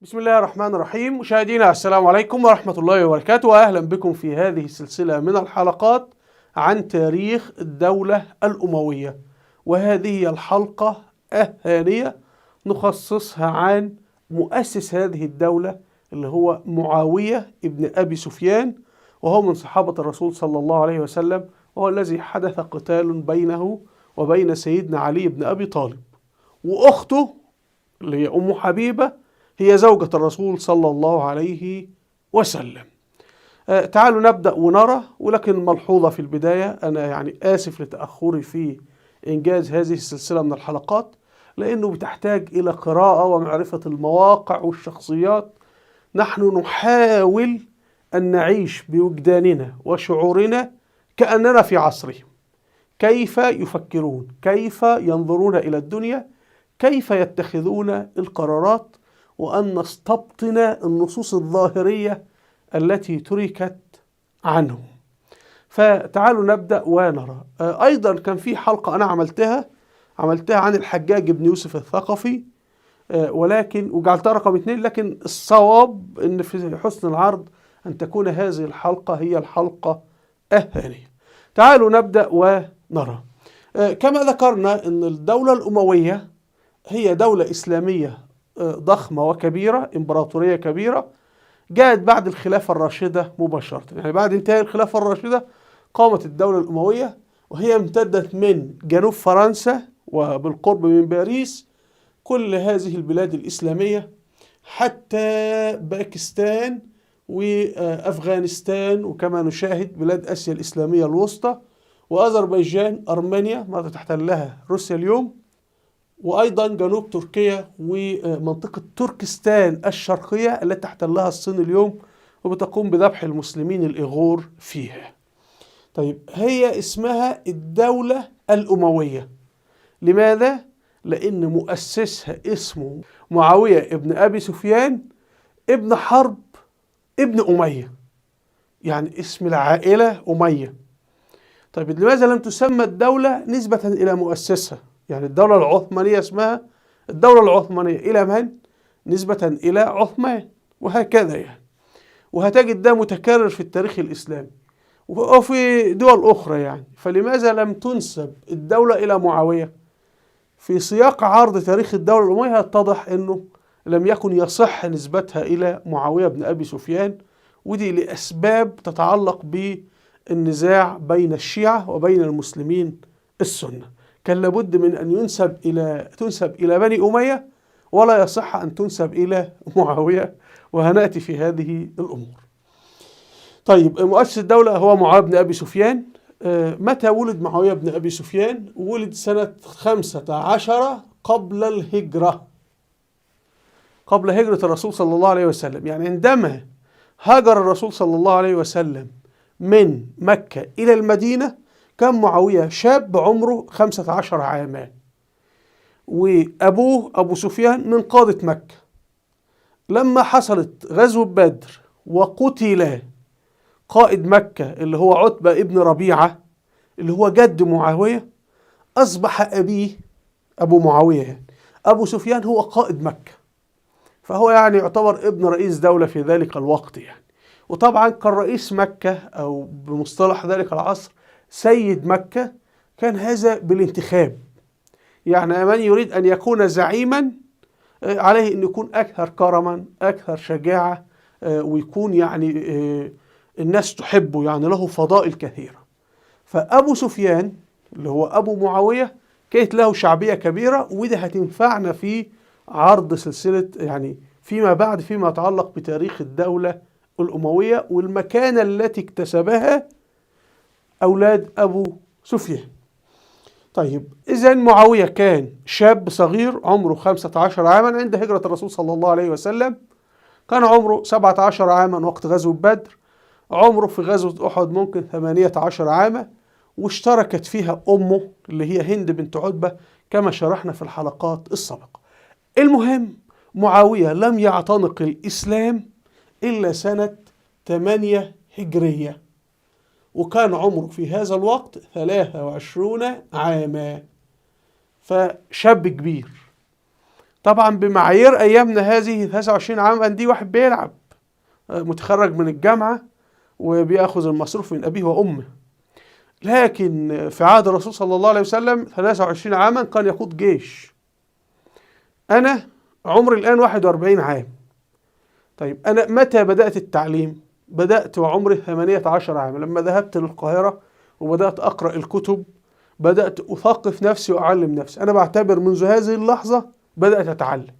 بسم الله الرحمن الرحيم. مشاهدينا السلام عليكم ورحمة الله وبركاته، وأهلا بكم في هذه السلسلة من الحلقات عن تاريخ الدولة الأموية. وهذه هي الحلقة الثانية نخصصها عن مؤسس هذه الدولة اللي هو معاوية ابن أبي سفيان، وهو من صحابة الرسول صلى الله عليه وسلم، وهو الذي حدث قتال بينه وبين سيدنا علي بن أبي طالب، وأخته اللي هي أم حبيبة هي زوجة الرسول صلى الله عليه وسلم. تعالوا نبدأ ونرى، ولكن ملحوظة في البداية، أنا آسف لتأخري في إنجاز هذه السلسلة من الحلقات، لأنه بتحتاج إلى قراءة ومعرفة المواقع والشخصيات. نحن نحاول أن نعيش بوجداننا وشعورنا كأننا في عصرهم، كيف يفكرون، كيف ينظرون إلى الدنيا، كيف يتخذون القرارات، وأن نستبطن النصوص الظاهرية التي تركت عنهم. فتعالوا نبدأ ونرى. أيضا كان في حلقة أنا عملتها عن الحجاج بن يوسف الثقفي، ولكن وجعلتها رقم 2، لكن الصواب أن في حسن العرض أن تكون هذه الحلقة هي الحلقة الثانية. تعالوا نبدأ ونرى. كما ذكرنا أن الدولة الأموية هي دولة إسلامية ضخمة وكبيرة، إمبراطورية كبيرة، جاءت بعد الخلافة الراشدة مباشرة. يعني بعد انتهاء الخلافة الراشدة قامت الدولة الأموية، وهي امتدت من جنوب فرنسا وبالقرب من باريس، كل هذه البلاد الإسلامية، حتى باكستان وأفغانستان، وكما نشاهد بلاد آسيا الإسلامية الوسطى، وأذربيجان، أرمينيا ما تحتلها روسيا اليوم، وأيضا جنوب تركيا ومنطقة تركستان الشرقية التي تحتلها الصين اليوم، وبتقوم بذبح المسلمين الإيغور فيها. طيب، هي اسمها الدولة الأموية. لماذا؟ لأن مؤسسها اسمه معاوية ابن أبي سفيان ابن حرب ابن أمية، يعني اسم العائلة أمية. طيب، لماذا لم تسمى الدولة نسبة إلى مؤسسها؟ يعني الدولة العثمانية اسمها الدولة العثمانية إلى من؟ نسبة إلى عثمان، وهكذا يعني. وهتجد ده متكرر في التاريخ الإسلامي وفي دول أخرى يعني. فلماذا لم تنسب الدولة إلى معاوية؟ في سياق عرض تاريخ الدولة الأموية يتضح أنه لم يكن يصح نسبتها إلى معاوية بن أبي سفيان، ودي لأسباب تتعلق بالنزاع بين الشيعة وبين المسلمين السنة. كان لابد من أن تنسب إلى بني أمية، ولا يصح أن تنسب إلى معاوية، وهنأتي في هذه الأمور. طيب، مؤسس الدولة هو معاوية بن أبي سفيان. متى ولد معاوية بن أبي سفيان؟ ولد سنة 15 قبل الهجرة، قبل هجرة الرسول صلى الله عليه وسلم. يعني عندما هاجر الرسول صلى الله عليه وسلم من مكة إلى المدينة كان معاوية شاب عمره 15 عاما، وأبوه أبو سفيان من قادة مكة. لما حصلت غزوة بدر وقتل قائد مكة اللي هو عتبة ابن ربيعة اللي هو جد معاوية، أصبح أبيه أبو معاوية يعني أبو سفيان هو قائد مكة، فهو يعني يعتبر ابن رئيس دولة في ذلك الوقت يعني. وطبعا كان رئيس مكة، أو بمصطلح ذلك العصر سيد مكة، كان هذا بالانتخاب. يعني من يريد أن يكون زعيما عليه أن يكون أكثر كرما، أكثر شجاعة، ويكون يعني الناس تحبه، يعني له فضائل كثيرة. فأبو سفيان اللي هو أبو معاوية كانت له شعبية كبيرة، وده هتنفعنا في عرض سلسلة يعني فيما بعد فيما يتعلق بتاريخ الدولة الأموية والمكانة التي اكتسبها أولاد أبو سفيان. طيب، إذن معاوية كان شاب صغير عمره 15 عاما عند هجرة الرسول صلى الله عليه وسلم. كان عمره 17 عاما وقت غزوة بدر، عمره في غزوة أحد ممكن 18 عاما، واشتركت فيها أمه اللي هي هند بنت عتبة كما شرحنا في الحلقات السابقة. المهم، معاوية لم يعتنق الإسلام إلا سنة 8 هجرية، وكان عمره في هذا الوقت 23 عاما، فشاب كبير. طبعا بمعايير أيامنا هذه 29 عاما دي واحد بيلعب، متخرج من الجامعة وبيأخذ المصروف من أبيه وأمه. لكن في عهد الرسول صلى الله عليه وسلم 23 عاما كان يقود جيش. أنا عمري الآن 41 عام. طيب أنا متى بدأت التعليم؟ بدأت وعمري 18 عاما، لما ذهبت للقاهرة وبدأت أقرأ الكتب، بدأت أثقف نفسي وأعلم نفسي. أنا بعتبر منذ هذه اللحظة بدأت أتعلم.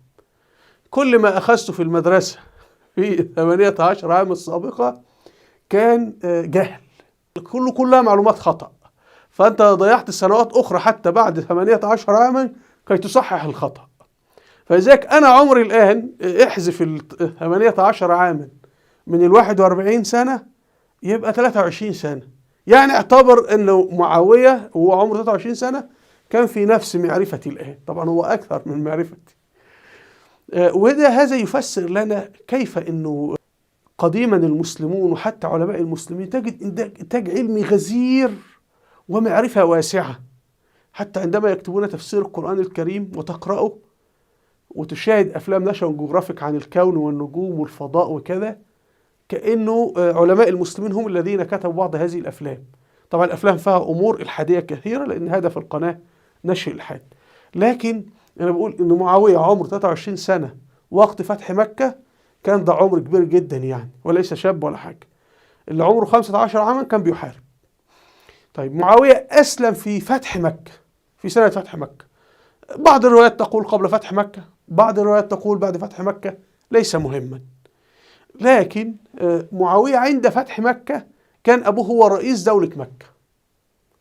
كل ما أخذته في المدرسة في 18 عام السابقة كان جهل، كلها معلومات خطأ. فأنت ضيعت سنوات أخرى حتى بعد 18 عاما كي تصحح الخطأ. فلذلك أنا عمري الآن احذف 18 عاما من 41 سنة يبقى 23 سنة. يعني اعتبر أنه معاوية وهو عمره 23 سنة كان في نفس معرفتي الآن، طبعا هو أكثر من معرفتي. هذا يفسر لنا كيف أنه قديما المسلمون وحتى علماء المسلمين تجد إنتاج علمي غزير ومعرفة واسعة. حتى عندما يكتبون تفسير القرآن الكريم وتقرأه وتشاهد أفلام ناشونال جيوغرافيك عن الكون والنجوم والفضاء وكذا، كأنه علماء المسلمين هم الذين كتبوا بعض هذه الأفلام. طبعا الأفلام فيها أمور إلحادية كثيرة لأن هدف القناة نشر الإلحاد. لكن أنا بقول إن معاوية عمره 23 سنة وقت فتح مكة كان ده عمر كبير جدا يعني، وليس شاب ولا حاجة. اللي عمره 15 عاما كان بيحارب. طيب معاوية أسلم في فتح مكة، في سنة فتح مكة. بعض الروايات تقول قبل فتح مكة، بعض الروايات تقول بعد فتح مكة، ليس مهما. لكن معاوية عند فتح مكة كان أبوه هو رئيس دولة مكة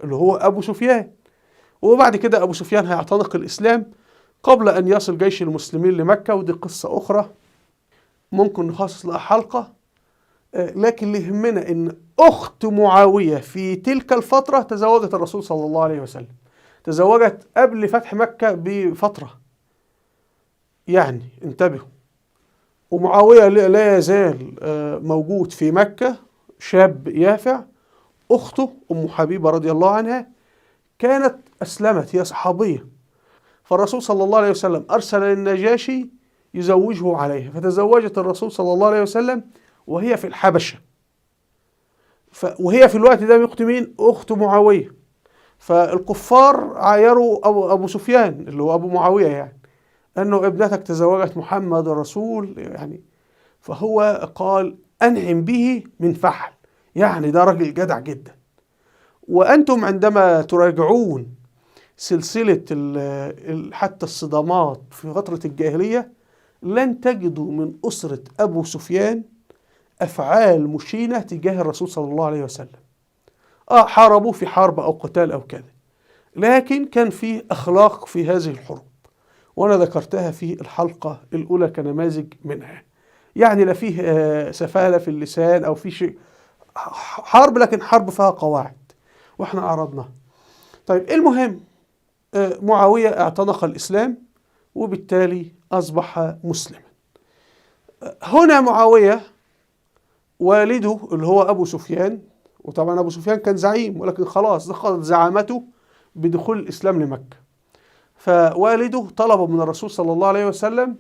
اللي هو أبو سفيان، وبعد كده أبو سفيان هيعتنق الإسلام قبل أن يصل جيش المسلمين لمكة، ودي قصة أخرى ممكن نخصص لها حلقة. لكن اللي يهمنا إن أخت معاوية في تلك الفترة تزوجت الرسول صلى الله عليه وسلم، تزوجت قبل فتح مكة بفترة، يعني انتبهوا. ومعاوية لا يزال موجود في مكة، شاب يافع. أخته أم حبيبة رضي الله عنها كانت أسلمت، هي صحابية. فالرسول صلى الله عليه وسلم أرسل للنجاشي يزوجه عليها، فتزوجت الرسول صلى الله عليه وسلم وهي في الحبشة. وهي في الوقت ده أخت مين؟ أخت معاوية. فالكفار عايروا أبو سفيان اللي هو أبو معاوية يعني أنه ابنتك تزوجت محمد الرسول يعني. فهو قال أنعم به من فحل، يعني ده راجل جدع جدا. وأنتم عندما تراجعون سلسلة حتى الصدامات في فترة الجاهلية لن تجدوا من أسرة أبو سفيان أفعال مشينة تجاه الرسول صلى الله عليه وسلم. حاربوا في حرب أو قتال أو كذا، لكن كان فيه أخلاق في هذه الحروب، وأنا ذكرتها في الحلقة الأولى كنماذج منها. يعني لا فيه سفالة في اللسان أو في شيء حرب، لكن حرب فيها قواعد وإحنا عرضناها. طيب المهم معاوية اعتنق الإسلام وبالتالي أصبح مسلما. هنا معاوية والده اللي هو أبو سفيان، وطبعا أبو سفيان كان زعيم ولكن خلاص دخلت زعامته بدخول الإسلام لمكة. فوالده طلب من الرسول صلى الله عليه وسلم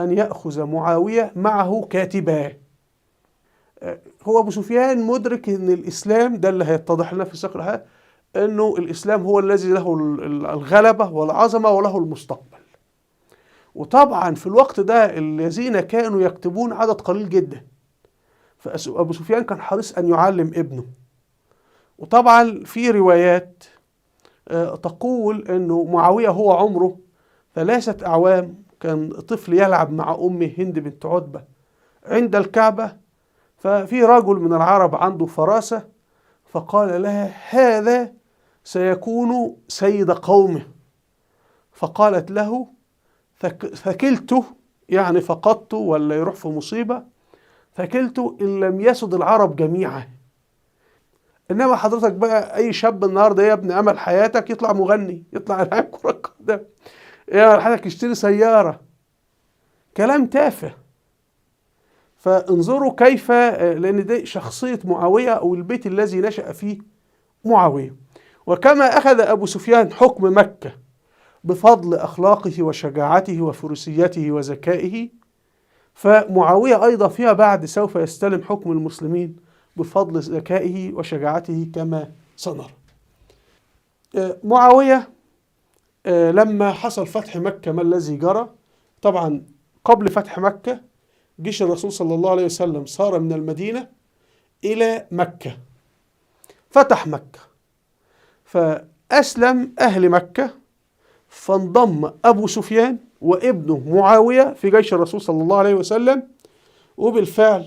أن يأخذ معاوية معه كاتبا. هو أبو سفيان مدرك أن الإسلام ده اللي هيتضح لنا في سياق الحياة، أنه الإسلام هو الذي له الغلبة والعظمة وله المستقبل. وطبعا في الوقت ده الذين كانوا يكتبون عدد قليل جدا، فأبو سفيان كان حريص أن يعلم ابنه. وطبعا في روايات تقول أنه معاوية هو عمره 3 أعوام، كان طفل يلعب مع أمه هند بنت عتبة عند الكعبة. ففي رجل من العرب عنده فراسة فقال لها هذا سيكون سيد قومه، فقالت له ثكلته، يعني فقدته ولا يروح في مصيبة، ثكلته إن لم يسد العرب جميعا. إنما حضرتك بقى أي شاب النهاردة يا ابن أمل حياتك يطلع مغني، يطلع لاعب كرة قدم، يا حضرتك يشتري سيارة، كلام تافه. فانظروا كيف، لأن دي شخصية معاوية أو البيت الذي نشأ فيه معاوية. وكما أخذ أبو سفيان حكم مكة بفضل أخلاقه وشجاعته وفروسيته وذكائه. فمعاوية أيضا فيما بعد سوف يستلم حكم المسلمين بفضل ذكائه وشجاعته كما سنرى. معاوية لما حصل فتح مكة ما الذي جرى؟ طبعا قبل فتح مكة جيش الرسول صلى الله عليه وسلم صار من المدينة إلى مكة، فتح مكة، فأسلم أهل مكة، فانضم أبو سفيان وابنه معاوية في جيش الرسول صلى الله عليه وسلم، وبالفعل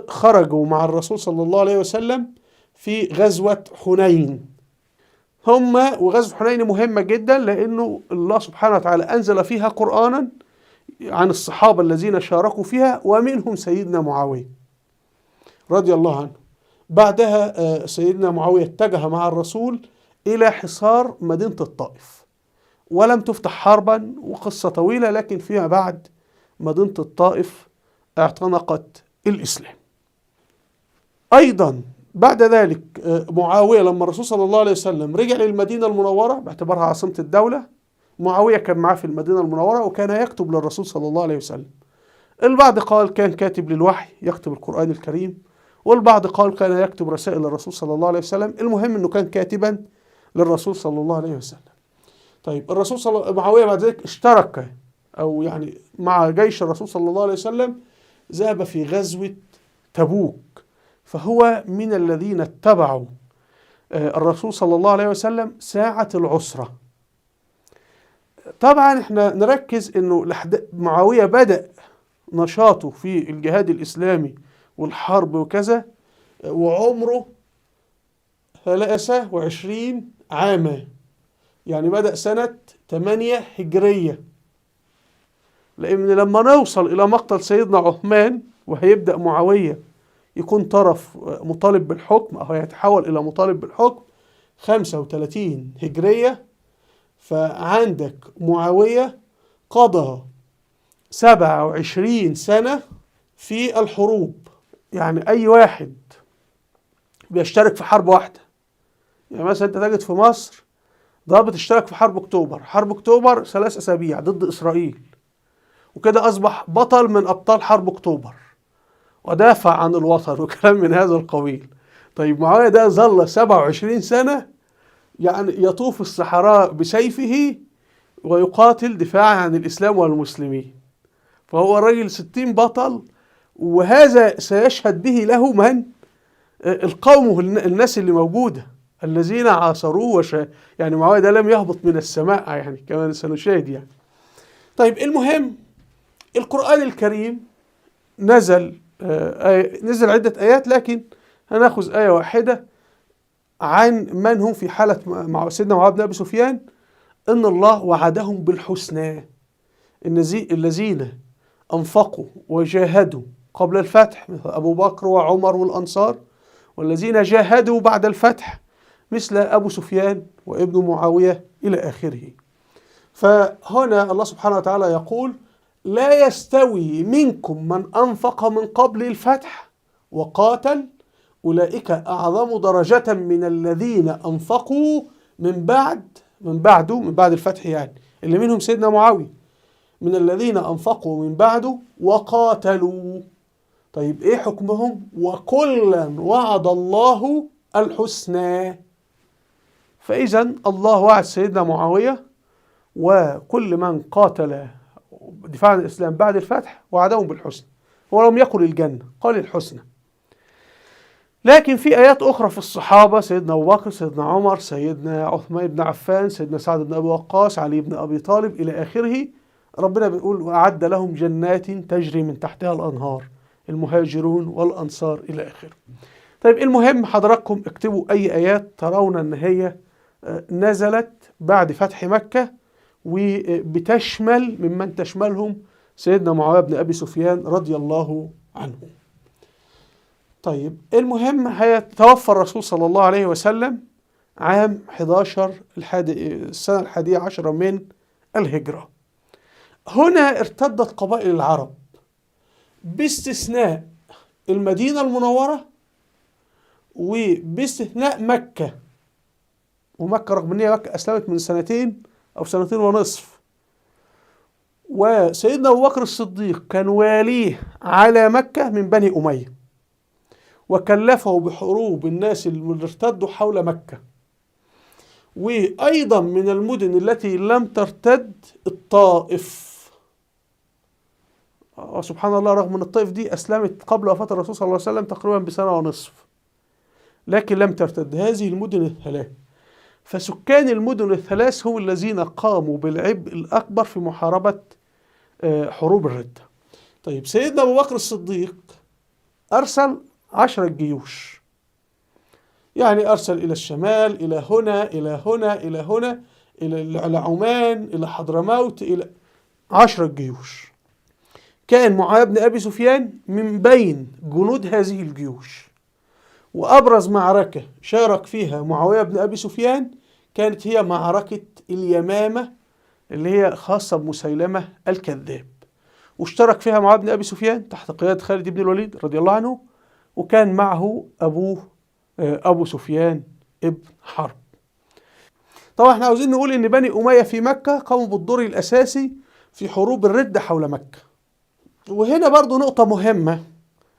خرجوا مع الرسول صلى الله عليه وسلم في غزوة حنين. وغزوة حنين مهمة جدا لأنه الله سبحانه وتعالى أنزل فيها قرآنا عن الصحابة الذين شاركوا فيها، ومنهم سيدنا معاوية رضي الله عنه. بعدها سيدنا معاوية اتجه مع الرسول إلى حصار مدينة الطائف، ولم تفتح حربا، وقصة طويلة، لكن فيما بعد مدينة الطائف اعتنقت الإسلام. أيضا بعد ذلك معاوية لما الرسول صلى الله عليه وسلم رجع للمدينة المنورة باعتبارها عاصمة الدولة، معاوية كان معاه في المدينة المنورة وكان يكتب للرسول صلى الله عليه وسلم. البعض قال كان كاتب للوحي يكتب القرآن الكريم، والبعض قال كان يكتب رسائل للرسول صلى الله عليه وسلم. المهم أنه كان كاتبا للرسول صلى الله عليه وسلم. طيب معاوية بعد ذلك اشترك أو يعني مع جيش الرسول صلى الله عليه وسلم، ذهب في غزوة تبوك، فهو من الذين اتبعوا الرسول صلى الله عليه وسلم ساعة العسرة. طبعا احنا نركز انه معاوية بدأ نشاطه في الجهاد الإسلامي والحرب وكذا وعمره 23 عاما، يعني بدأ سنة 8 هجرية، لأن لما نوصل إلى مقتل سيدنا عثمان وهيبدأ معاوية يكون طرف مطالب بالحكم أو هيتحول إلى مطالب بالحكم 35 هجرية، فعندك معاوية قضى 27 سنة في الحروب. يعني أي واحد بيشترك في حرب واحدة، يعني مثلا أنت تجد في مصر ضابط اشترك في حرب أكتوبر، حرب أكتوبر 3 أسابيع ضد إسرائيل، وكده أصبح بطل من أبطال حرب أكتوبر ودافع عن الوطن وكلام من هذا القبيل. طيب معاوية ده ظل 27 سنة يعني يطوف الصحراء بسيفه ويقاتل دفاعا عن الإسلام والمسلمين، فهو الرجل 60 بطل، وهذا سيشهد به له من؟ القوم، الناس اللي موجودة الذين عاصروه يعني معاوية ده لم يهبط من السماء يعني كما سنشاهد يعني. طيب المهم القرآن الكريم نزل عدة آيات، لكن هناخذ آية واحدة عن من هم في حالة مع سيدنا معاوية بن أبي سفيان، إن الله وعدهم بالحسنى، الذين أنفقوا وجاهدوا قبل الفتح مثل أبو بكر وعمر والأنصار، والذين جاهدوا بعد الفتح مثل أبو سفيان وابن معاوية إلى آخره. فهنا الله سبحانه وتعالى يقول لا يستوي منكم من أنفق من قبل الفتح وقاتل أولئك أعظم درجة من الذين أنفقوا من بعد الفتح، يعني اللي منهم سيدنا معاوية، من الذين أنفقوا من بعده وقاتلوا. طيب إيه حكمهم؟ وكلا وعد الله الحسنى. فإذا الله وعد سيدنا معاوية وكل من قاتل دفاع عن الإسلام بعد الفتح وعدهم بالحسنى، ولم يقل الجنة، قال الحسنى. لكن في آيات أخرى في الصحابة، سيدنا أبو بكر، سيدنا عمر، سيدنا عثمان بن عفان، سيدنا سعد بن أبي وقاص، علي بن أبي طالب إلى آخره، ربنا بيقول وأعد لهم جنات تجري من تحتها الأنهار، المهاجرون والأنصار إلى آخره. طيب المهم حضراتكم اكتبوا أي آيات ترون أن هي نزلت بعد فتح مكة وبتشمل ممن تشملهم سيدنا معاوية بن أبي سفيان رضي الله عنه. طيب المهم هيتوفى الرسول صلى الله عليه وسلم عام 11 السنة 11 من الهجرة. هنا ارتدت قبائل العرب باستثناء المدينة المنورة وباستثناء مكة، ومكة رغم أن هي مكة أسلمت من 2 أو سنتين ونصف. وسيدنا أبو بكر الصديق كان واليه على مكة من بني أمية، وكلفه بحروب الناس اللي ارتدوا حول مكة. وأيضا من المدن التي لم ترتد الطائف. سبحان الله، رغم أن الطائف دي أسلمت قبل وفاة الرسول صلى الله عليه وسلم تقريبا بسنة ونصف، لكن لم ترتد هذه المدن الثلاث. فسكان المدن الثلاث هم الذين قاموا بالعبء الأكبر في محاربة حروب الردة. طيب، سيدنا أبو بكر الصديق أرسل 10 جيوش، يعني أرسل إلى الشمال، إلى هنا إلى هنا إلى هنا، إلى عمان، إلى حضرموت، إلى 10 جيوش. كان معاوية بن أبي سفيان من بين جنود هذه الجيوش. وأبرز معركة شارك فيها معاوية بن أبي سفيان كانت هي معركة اليمامة، اللي هي خاصة بمسيلمة الكذاب. واشترك فيها معاوية بن أبي سفيان تحت قيادة خالد بن الوليد رضي الله عنه، وكان معه أبوه أبو سفيان ابن حرب. طبعا احنا عاوزين نقول إن بني أمية في مكة قاموا بالدور الأساسي في حروب الردة حول مكة. وهنا برضو نقطة مهمة،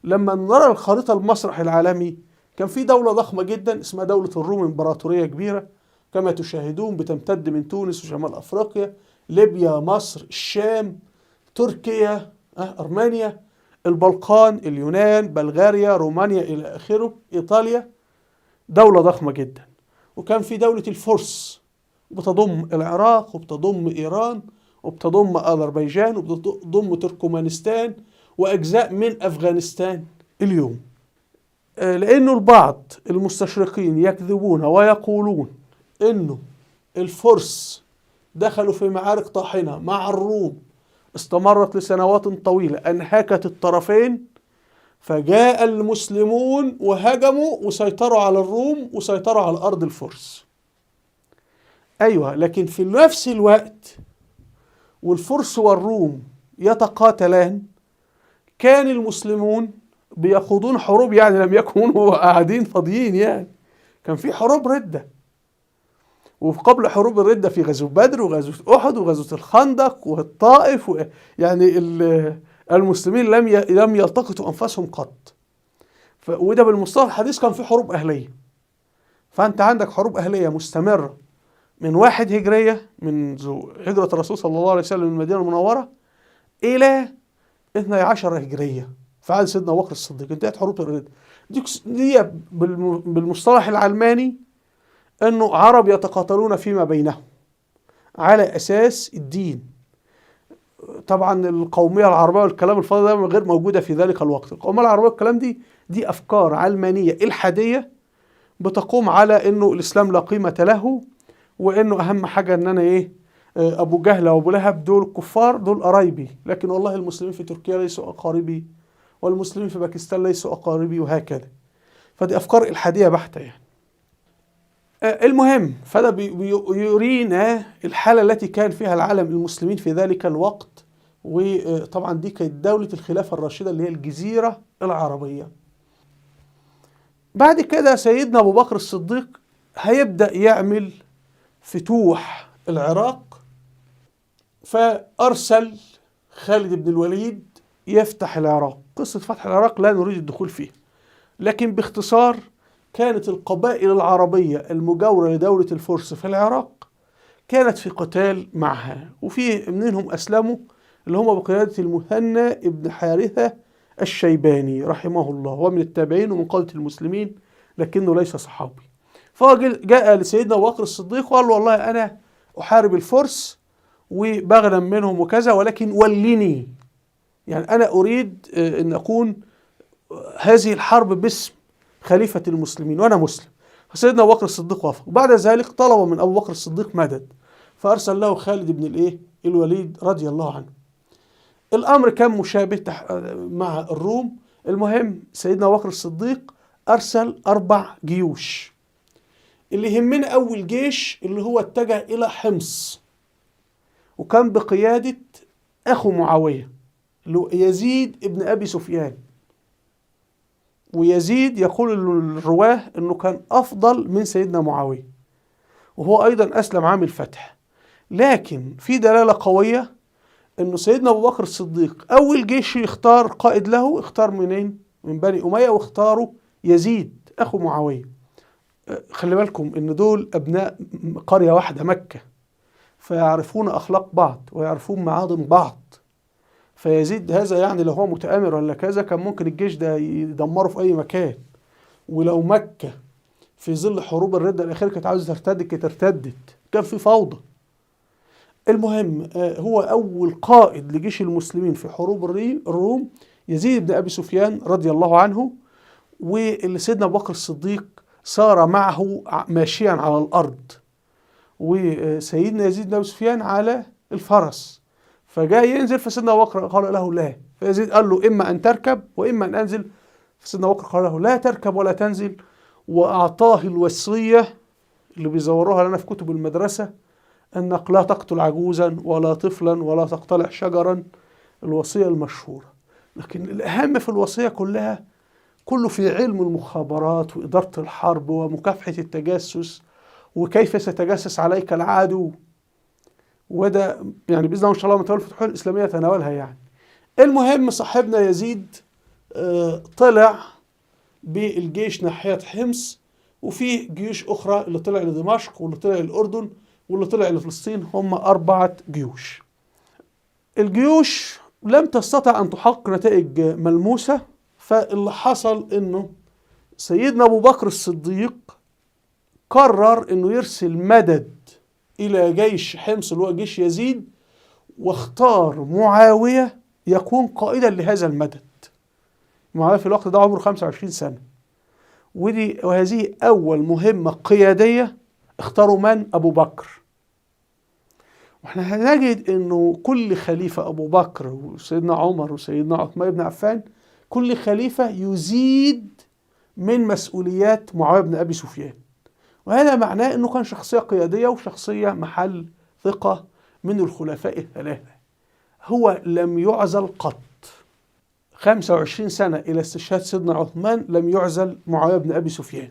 لما نرى الخريطة المسرح العالمي كان في دولة ضخمة جدا اسمها دولة الروم، امبراطورية كبيرة كما تشاهدون، بتمتد من تونس وشمال أفريقيا، ليبيا، مصر، الشام، تركيا، أرمينيا، البلقان، اليونان، بلغاريا، رومانيا إلى آخره، إيطاليا. دولة ضخمة جدا. وكان في دولة الفرس بتضم العراق وبتضم إيران وبتضم أذربيجان وبتضم تركمانستان وأجزاء من أفغانستان اليوم. لأنه البعض المستشرقين يكذبون ويقولون إنه الفرس دخلوا في معارك طاحنة مع الروم استمرت لسنوات طويلة، أنهكت الطرفين، فجاء المسلمون وهجموا وسيطروا على الروم وسيطروا على أرض الفرس. أيوة، لكن في نفس الوقت والفرس والروم يتقاتلان، كان المسلمون بيخوضون حروب، يعني لم يكونوا قاعدين فاضيين، يعني كان في حروب ردة. وقبل حروب الردة في غزوة بدر وغزوة أحد وغزوة الخندق والطائف يعني المسلمين لم يلتقطوا أنفسهم قط. وده بالمصطلح الحديث كان في حروب أهلية. فأنت عندك حروب أهلية مستمرة من 1 هجرية، منذ هجرة الرسول صلى الله عليه وسلم من المدينة المنورة، إلى 12 هجرية في عهد سيدنا أبو بكر الصديق انتهت حروب الردة. دي بالمصطلح العلماني أنه عرب يتقاتلون فيما بينهم على أساس الدين. طبعا القومية العربية والكلام الفاضي ده غير موجودة في ذلك الوقت. القومية العربية والكلام دي أفكار علمانية إلحادية بتقوم على أنه الإسلام لا قيمة له، وأنه أهم حاجة أن أنا أبو جهل وأبو لهب دول كفار، دول قرايبي، لكن والله المسلمين في تركيا ليسوا أقاربي، والمسلمين في باكستان ليسوا أقاربي، وهكذا. فدي أفكار إلحادية بحتة يعني. المهم، فده بيورينا الحالة التي كان فيها العالم المسلمين في ذلك الوقت. وطبعا دي كانت دولة الخلافة الراشدة اللي هي الجزيرة العربية. بعد كده سيدنا أبو بكر الصديق هيبدأ يعمل فتوح العراق، فأرسل خالد بن الوليد يفتح العراق. قصة فتح العراق لا نريد الدخول فيها، لكن باختصار كانت القبائل العربية المجاورة لدولة الفرس في العراق كانت في قتال معها، وفي منهم أسلموا، اللي هم بقيادة المثنى ابن حارثة الشيباني رحمه الله، هو من التابعين ومن قادة المسلمين لكنه ليس صحابي. فجاء لسيدنا أبو بكر الصديق وقال له والله أنا أحارب الفرس وبغنم منهم وكذا، ولكن ولني، يعني أنا أريد أن أكون هذه الحرب باسم خليفة المسلمين وأنا مسلم. فسيدنا أبو بكر الصديق وافق. وبعد ذلك طلب من أبو بكر الصديق مدد، فأرسل له خالد بن الوليد رضي الله عنه. الأمر كان مشابه مع الروم. المهم سيدنا أبو بكر الصديق أرسل 4 جيوش. اللي يهمنا أول جيش اللي هو اتجه إلى حمص، وكان بقيادة أخو معاوية اللي هو يزيد ابن أبي سفيان. ويزيد يقول الرواه أنه كان أفضل من سيدنا معاوية، وهو أيضا أسلم عام الفتح. لكن في دلالة قوية انه سيدنا ابو بكر الصديق اول جيش يختار قائد له اختار منين؟ من بني اميه، واختاروا يزيد اخو معاويه. خلي بالكم ان دول ابناء قريه واحده مكه، فيعرفون اخلاق بعض ويعرفون معادن بعض. فيزيد هذا يعني لو هو متآمر ولا كذا كان ممكن الجيش ده يدمره في اي مكان. ولو مكه في ظل حروب الردة الأخيرة كانت عاوزة ترتد كانت ارتدت، كان في فوضى. المهم هو أول قائد لجيش المسلمين في حروب الروم يزيد بن أبي سفيان رضي الله عنه، واللي سيدنا أبو بكر الصديق سار معه ماشيا على الأرض، وسيدنا يزيد بن أبي سفيان على الفرس. فجاء ينزل فسيدنا أبو بكر قال له لا، فيزيد قال له إما أن تركب وإما أن أنزل. فسيدنا أبو بكر قال له لا تركب ولا تنزل، وأعطاه الوصية اللي بيزوروها لنا في كتب المدرسة، أنك لا تقتل عجوزا ولا طفلا ولا تقتلع شجرا، الوصية المشهورة. لكن الأهم في الوصية كلها كله في علم المخابرات وإدارة الحرب ومكافحة التجسس وكيف سيتجسس عليك العدو. وده يعني بإذن الله إن شاء الله متولى الفتوح الإسلامية تناولها يعني. المهم صاحبنا يزيد طلع بالجيش ناحية حمص، وفي جيوش أخرى اللي طلع لدمشق واللي طلع للأردن واللي طلع لفلسطين، هم 4 جيوش. الجيوش لم تستطع أن تحقق نتائج ملموسة، فاللي حصل إنه سيدنا أبو بكر الصديق قرر إنه يرسل مدد إلى جيش حمص اللي هو جيش يزيد، واختار معاوية يكون قائدا لهذا المدد. معاوية في الوقت ده عمره 25 سنة، وهذه أول مهمة قيادية اختاروا من؟ أبو بكر. واحنا هنجد انه كل خليفة ابو بكر وسيدنا عمر وسيدنا عثمان بن عفان كل خليفة يزيد من مسؤوليات معاوية بن ابي سفيان، وهذا معناه انه كان شخصية قيادية وشخصية محل ثقة من الخلفاء الثلاثة. هو لم يعزل قط. 25 سنة الى استشهاد سيدنا عثمان لم يعزل معاوية بن ابي سفيان.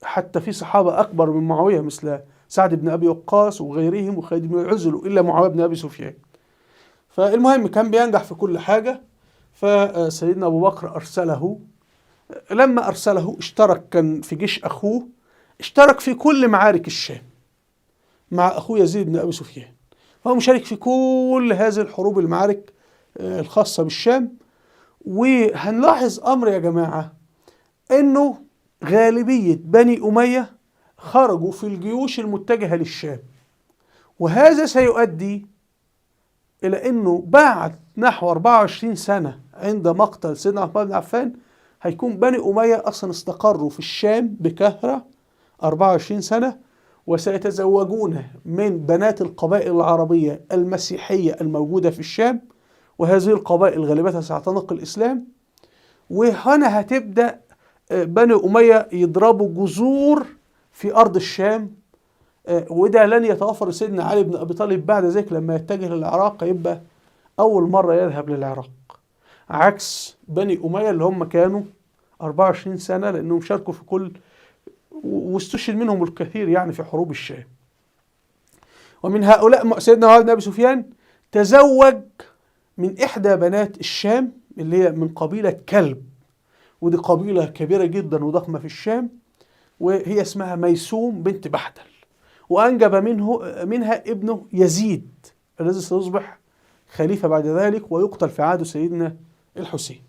حتى في صحابة اكبر من معاوية مثل سعد بن أبي وقاص وغيرهم وخالد بن عزلوا إلا معاوية بن أبي سفيان. فالمهم كان بينجح في كل حاجة. فسيدنا أبو بكر أرسله، لما أرسله اشترك، كان في جيش أخوه، اشترك في كل معارك الشام مع أخوه يزيد بن أبي سفيان، فهو مشارك في كل هذه الحروب المعارك الخاصة بالشام. وهنلاحظ أمر يا جماعة، إنه غالبية بني أمية خرجوا في الجيوش المتجهة للشام، وهذا سيؤدي إلى أنه بعد نحو 24 سنة عند مقتل سيدنا عثمان بن عفان هيكون بني أمية أصلا استقروا في الشام بكثرة 24 سنة، وسيتزوجون من بنات القبائل العربية المسيحية الموجودة في الشام، وهذه القبائل غالبتها ستعتنق الإسلام. وهنا هتبدأ بني أمية يضربوا جذور في أرض الشام، وده لن يتوفر سيدنا علي بن أبي طالب بعد ذلك لما يتجه للعراق، يبقى أول مرة يذهب للعراق، عكس بني أمية اللي هم كانوا 24 سنة لأنهم شاركوا في كل، واستشهد منهم الكثير يعني في حروب الشام. ومن هؤلاء سيدنا معاوية بن أبي سفيان تزوج من إحدى بنات الشام اللي هي من قبيلة كلب، ودي قبيلة كبيرة جدا وضخمة في الشام، وهي اسمها ميسوم بنت بحدل، وأنجب منها ابنه يزيد الذي سيصبح خليفة بعد ذلك ويقتل في عهد سيدنا الحسين.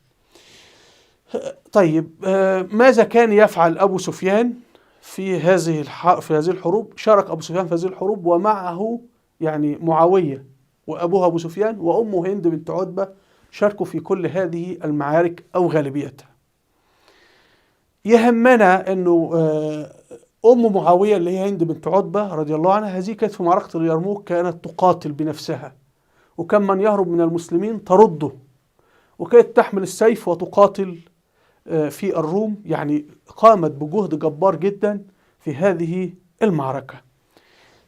طيب ماذا كان يفعل أبو سفيان في هذه الحروب؟ شارك أبو سفيان في هذه الحروب، ومعه يعني معاوية وأبوه أبو سفيان وأمه هند بنت عتبة شاركوا في كل هذه المعارك أو غالبيتها. يهمنا أنه أم معاوية اللي هي هند بنت عتبة رضي الله عنها، هذه كانت في معركة اليرموك كانت تقاتل بنفسها، وكان من يهرب من المسلمين ترده، وكانت تحمل السيف وتقاتل في الروم، يعني قامت بجهد جبار جدا في هذه المعركة.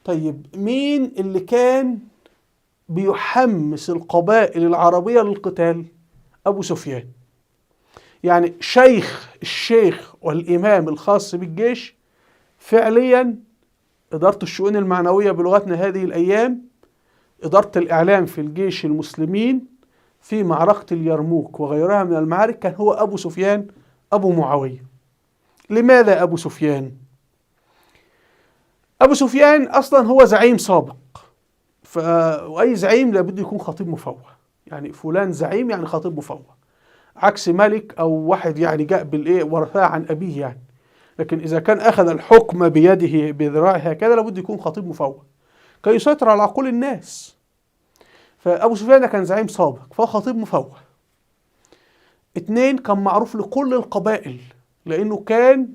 طيب مين اللي كان بيحمس القبائل العربية للقتال؟ أبو سفيان. يعني الشيخ والإمام الخاص بالجيش فعليا إدارة الشؤون المعنوية بلغتنا هذه الأيام، إدارة الإعلام في الجيش المسلمين في معركة اليرموك وغيرها من المعارك، كان هو أبو سفيان أبو معاوية. لماذا أبو سفيان؟ أبو سفيان أصلا هو زعيم سابق، وأي زعيم لابد يكون خطيب مفوه، يعني فلان زعيم يعني خطيب مفوه، عكس ملك أو واحد يعني جاء بالإيه ورثاه عن أبيه يعني. لكن إذا كان أخذ الحكم بيده بذراعه هكذا لابد يكون خطيب مفوه كي يسيطر على عقول الناس. فأبو سفيان ده كان زعيم سابق فهو خطيب مفوه. اتنين، كان معروف لكل القبائل لأنه كان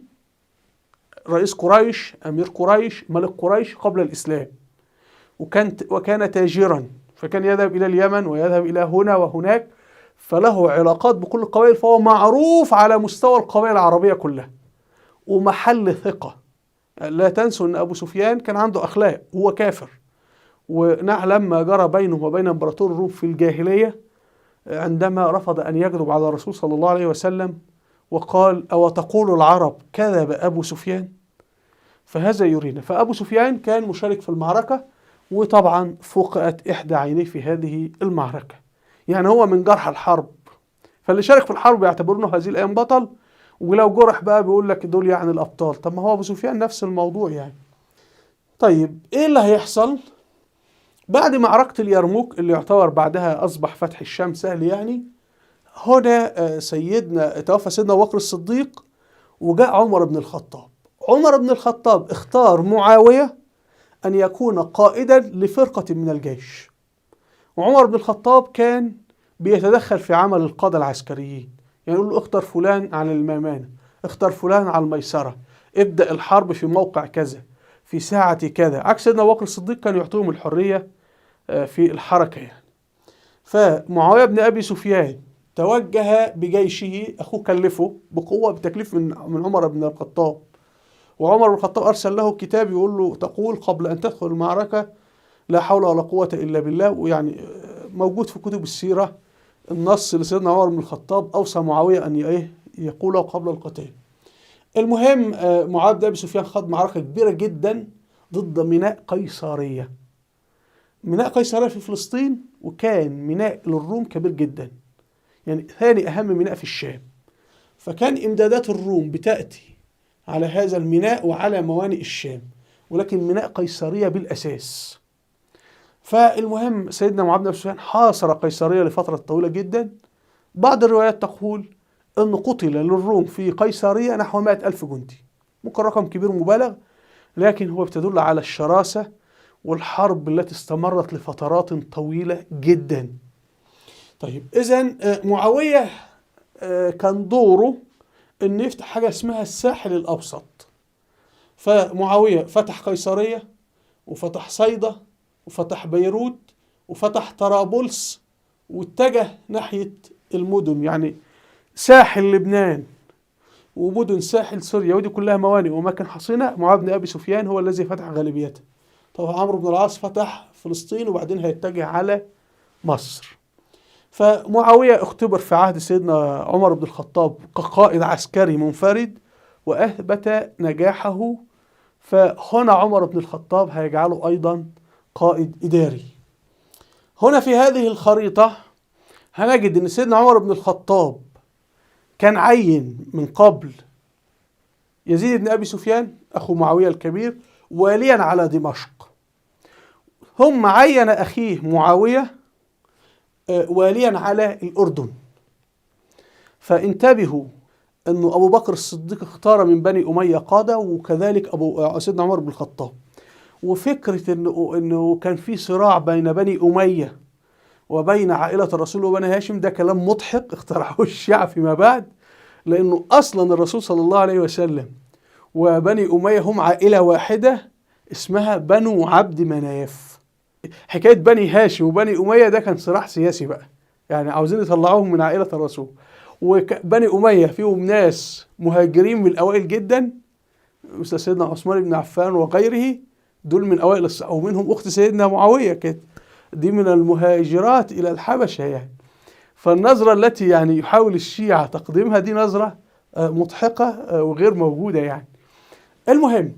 رئيس قريش، أمير قريش، ملك قريش قبل الإسلام، وكان تاجرا، فكان يذهب إلى اليمن ويذهب إلى هنا وهناك، فله علاقات بكل القبائل، فهو معروف على مستوى القبائل العربية كلها ومحل ثقة. لا تنسوا أن أبو سفيان كان عنده أخلاق، هو كافر، ونعلم ما جرى بينه وبين إمبراطور الروم في الجاهلية عندما رفض أن يكذب على الرسول صلى الله عليه وسلم وقال: أو تقول العرب كذب أبو سفيان؟ فهذا يرينا. فأبو سفيان كان مشارك في المعركة، وطبعا فقأت إحدى عينيه في هذه المعركة، يعني هو من جرح الحرب، فاللي شارك في الحرب يعتبرونه هذه الأيام بطل، ولو جرح بقى بيقول لك دول يعني الأبطال. طب ما هو أبو سفيان نفس الموضوع يعني. طيب إيه اللي هيحصل بعد معركة اليرموك اللي يعتبر بعدها أصبح فتح الشام سهل يعني؟ هنا توفى سيدنا أبو بكر الصديق وجاء عمر بن الخطاب. عمر بن الخطاب اختار معاوية أن يكون قائدا لفرقة من الجيش، وعمر بن الخطاب كان بيتدخل في عمل القادة العسكريين، يعني يقول له اختر فلان على الميمنة، اختر فلان على الميسرة، ابدأ الحرب في موقع كذا في ساعة كذا، عكس سيدنا أبو بكر الصديق كان يعطيهم الحرية في الحركة يعني. فمعاوية بن أبي سفيان توجه بجيشه، أخوه كلفه بقوة بتكليف من عمر بن الخطاب، وعمر بن الخطاب أرسل له كتاب يقول له تقول قبل أن تدخل المعركة لا حول ولا قوة إلا بالله. ويعني موجود في كتب السيرة النص لسيدنا عمر بن الخطاب أوصى معاوية أن يقوله قبل القتال. المهم معاوية بن أبي سفيان خاض معركة كبيرة جدا ضد ميناء قيصرية. ميناء قيصرية في فلسطين، وكان ميناء للروم كبير جدا، يعني ثاني أهم ميناء في الشام، فكان إمدادات الروم بتأتي على هذا الميناء وعلى موانئ الشام، ولكن ميناء قيصرية بالأساس. فالمهم سيدنا معاوية بن أبي سفيان حاصر قيصرية لفترة طويلة جدا. بعض الروايات تقول أنه قتل للروم في قيصرية نحو 100,000 جندي، ممكن رقم كبير مبالغ، لكن هو بتدل على الشراسة والحرب التي استمرت لفترات طويلة جدا. طيب إذن معاوية كان دوره أن يفتح حاجة اسمها الساحل الأوسط. فمعاوية فتح قيصرية وفتح صيدا وفتح بيروت وفتح طرابلس، واتجه ناحية المدن، يعني ساحل لبنان ومدن ساحل سوريا، ودي كلها موانئ وأماكن حصينة. معاوية بن أبي سفيان هو الذي فتح غالبيتها. طبعا عمرو بن العاص فتح فلسطين وبعدين هيتجه على مصر. فمعاوية اختبر في عهد سيدنا عمر بن الخطاب كقائد عسكري منفرد وأثبت نجاحه، فهنا عمر بن الخطاب هيجعله أيضا قائد إداري. هنا في هذه الخريطة هنجد أن سيدنا عمر بن الخطاب كان عين من قبل يزيد بن أبي سفيان أخو معاوية الكبير واليا على دمشق، ثم عين أخيه معاوية واليا على الأردن. فانتبهوا أنه أبو بكر الصديق اختار من بني أمية قادة، وكذلك سيدنا عمر بن الخطاب. وفكرة أنه كان في صراع بين بني أمية وبين عائلة الرسول وبني هاشم ده كلام مضحك اخترعه الشيعة فيما بعد، لأنه أصلا الرسول صلى الله عليه وسلم وبني أمية هم عائلة واحدة اسمها بنو عبد مناف. حكاية بني هاشم وبني أمية ده كان صراع سياسي بقى، يعني عاوزين يطلعوهم من عائلة الرسول. وبني أمية فيهم ناس مهاجرين من الأوائل جدا، مثل سيدنا عثمان بن عفان وغيره، دول من أوائل ومنهم أخت سيدنا معاوية كانت دي من المهاجرات إلى الحبشة يعني. فالنظرة التي يعني يحاول الشيعة تقديمها دي نظرة مضحكة وغير موجودة يعني. المهم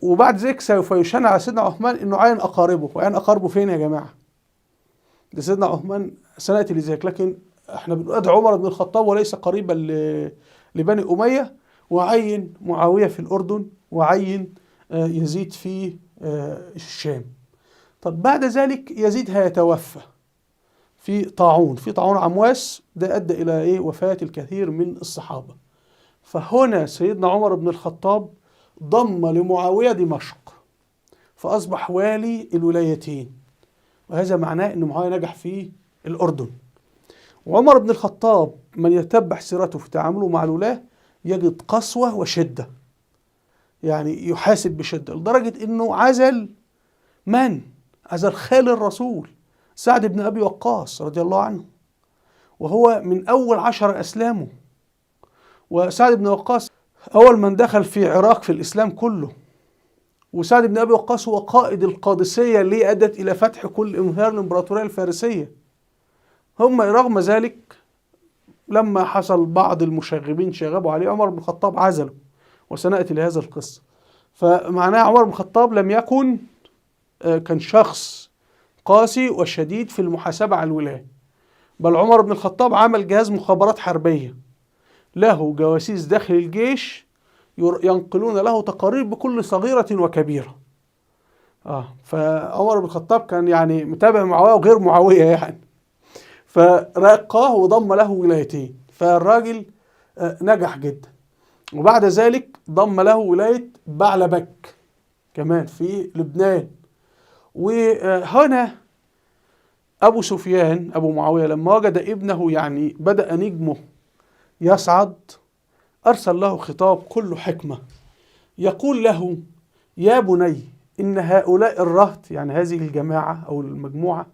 وبعد ذلك سوف يشن على سيدنا عثمان انه عين اقاربه. وعين اقاربه فين يا جماعه؟ ده سيدنا عثمان سنأتي لذلك، لكن احنا بنقول عمر بن الخطاب وليس قريبا لبني اميه، وعين معاويه في الاردن، وعين يزيد في الشام. طب بعد ذلك يزيد هيتوفى في طاعون عمواس، ده ادى الى ايه؟ وفاه الكثير من الصحابه. فهنا سيدنا عمر بن الخطاب ضم لمعاويه دمشق، فاصبح والي الولايتين، وهذا معناه ان معاويه نجح في الاردن. وعمر بن الخطاب من يتبع سيرته في تعامله مع الولاة يجد قسوة وشدة، يعني يحاسب بشدة، لدرجة انه عزل خال الرسول سعد بن ابي وقاص رضي الله عنه، وهو من اول 10 اسلامه. وسعد بن وقاص اول من دخل في عراق في الاسلام كله، وسعد بن ابي وقاص هو قائد القادسية اللي ادت الى فتح كل انهيار الامبراطورية الفارسية. هم رغم ذلك لما حصل بعض المشاغبين شاغبوا عليه، عمر بن الخطاب عزله، وسنأتي لهذا القصة. فمعناه عمر بن الخطاب لم يكن كان شخص قاسي وشديد في المحاسبة على الولاة، بل عمر بن الخطاب عمل جهاز مخابرات حربية له جواسيس داخل الجيش ينقلون له تقارير بكل صغيرة وكبيرة. فعمر بن الخطاب كان يعني متابع معاوية وغير معاوية يعني، فرقاه وضم له ولايتين، فالراجل نجح جدا. وبعد ذلك ضم له ولاية بعلبك كمان في لبنان. وهنا أبو سفيان أبو معاوية لما وجد ابنه يعني بدأ نجمه يصعد، أرسل له خطاب كله حكمة، يقول له: يا بني، إن هؤلاء الرهط، يعني هذه الجماعة أو المجموعة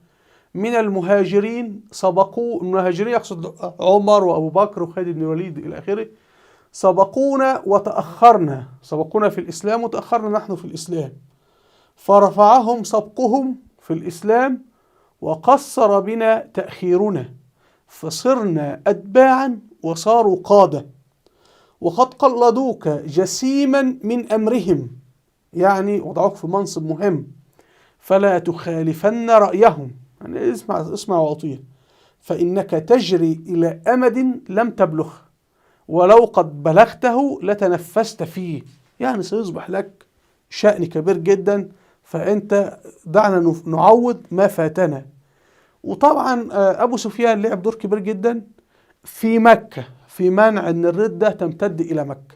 من المهاجرين سبقوا، المهاجرين يقصد عمر وأبو بكر وخالد بن الوليد إلى آخره، سبقونا وتأخرنا، سبقونا في الإسلام وتأخرنا نحن في الإسلام، فرفعهم سبقهم في الإسلام وقصر بنا تأخيرنا، فصرنا أتباعا وصاروا قادة، وقد قلدوك جسيما من أمرهم، يعني وضعوك في منصب مهم، فلا تخالفن رأيهم، يعني اسمع وأطيع، فإنك تجري إلى أمد لم تبلغه، ولو قد بلغته لتنفست فيه، يعني سيصبح لك شأن كبير جدا، فأنت دعنا نعوض ما فاتنا. وطبعا أبو سفيان لعب دور كبير جدا في مكة في منع أن الردة تمتد إلى مكة،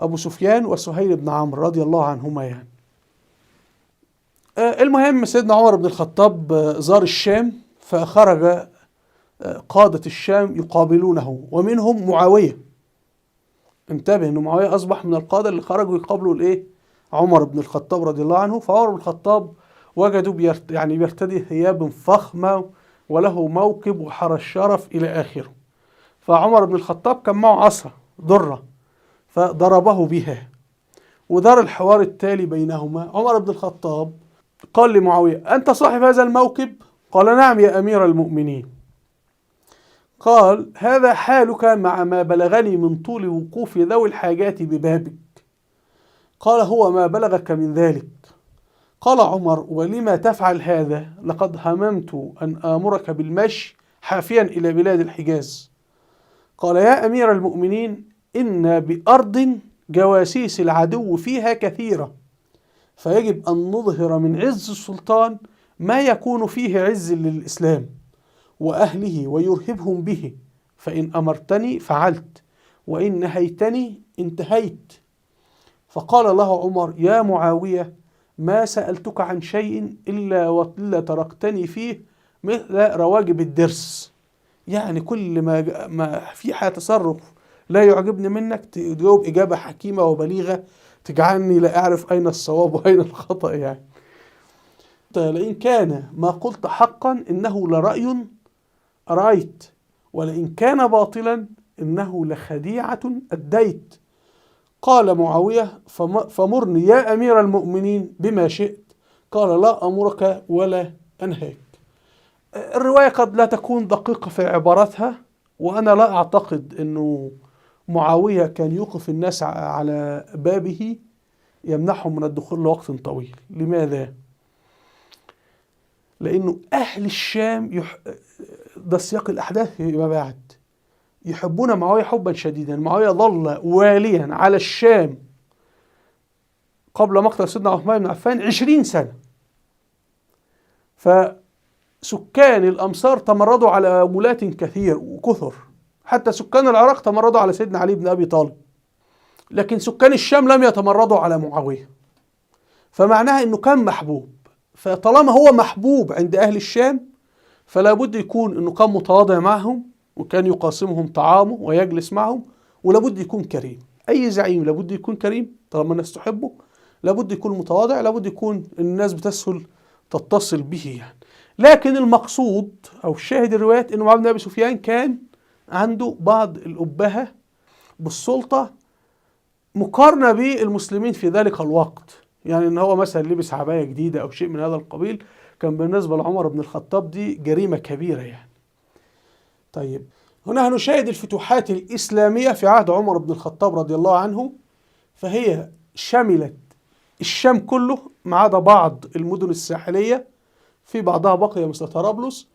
أبو سفيان وسهيل بن عمرو رضي الله عنهما يعني. المهم سيدنا عمر بن الخطاب زار الشام، فخرج قادة الشام يقابلونه، ومنهم معاوية. انتبه ان معاوية اصبح من القادة اللي خرجوا يقابلوا عمر بن الخطاب رضي الله عنه. فعمر بن الخطاب وجدوا بيرتدي ثياب فخمة وله موكب وحرس شرف الى اخره. فعمر بن الخطاب كان معه عصا ضرة فضربه بها، ودار الحوار التالي بينهما. عمر بن الخطاب قال لمعاوية: أنت صاحب هذا الموكب؟ قال: نعم يا أمير المؤمنين. قال: هذا حالك مع ما بلغني من طول وقوف ذوي الحاجات ببابك. قال: هو ما بلغك من ذلك. قال عمر: ولما تفعل هذا؟ لقد هممت أن آمرك بالمشي حافيا إلى بلاد الحجاز. قال: يا أمير المؤمنين، إن بأرض جواسيس العدو فيها كثيرة، فيجب أن نظهر من عز السلطان ما يكون فيه عز للإسلام وأهله ويرهبهم به، فإن أمرتني فعلت، وإن نهيتني انتهيت. فقال له عمر: يا معاوية، ما سألتك عن شيء إلا تركتني فيه مثل رواجب الدرس، يعني كل ما في تصرف لا يعجبني منك تجاوب إجابة حكيمة وبليغة تجعلني لا أعرف أين الصواب وأين الخطأ. يعني لئن كان ما قلت حقا إنه لرأي أرأيت، ولئن كان باطلا إنه لخديعة أديت. قال معاوية: فمرني يا أمير المؤمنين بما شئت. قال: لا أمرك ولا أنهاك. الرواية قد لا تكون دقيقة في عباراتها، وأنا لا أعتقد أنه معاوية كان يوقف الناس على بابه يمنعهم من الدخول لوقت طويل. لماذا؟ لأنه أهل الشام ده سياق الأحداث فيما بعد، يحبون معاوية حبا شديدا. معاوية ظل واليا على الشام قبل مقتل سيدنا عثمان بن عفان 20 سنة، فسكان الأمصار تمردوا على ولاة كثير وكثر، حتى سكان العراق تمردوا على سيدنا علي بن أبي طالب، لكن سكان الشام لم يتمردوا على معاوية. فمعناها أنه كان محبوب، فطالما هو محبوب عند أهل الشام فلا بد يكون أنه كان متواضع معهم، وكان يقاسمهم طعامه ويجلس معهم، ولابد يكون كريم. أي زعيم لابد يكون كريم طالما الناس تحبه، لابد يكون متواضع، لابد يكون الناس بتسهل تتصل به يعني. لكن المقصود أو الشاهد الروايات أنه معاوية بن أبي سفيان كان عنده بعض الأبهة بالسلطة مقارنة بالمسلمين في ذلك الوقت. يعني ان هو مثلا لبس عباية جديدة او شيء من هذا القبيل كان بالنسبة لعمر بن الخطاب دي جريمة كبيرة يعني. طيب، هنا هنشاهد الفتوحات الإسلامية في عهد عمر بن الخطاب رضي الله عنه، فهي شملت الشام كله ما عدا بعض المدن الساحلية، في بعضها بقي مثل طرابلس.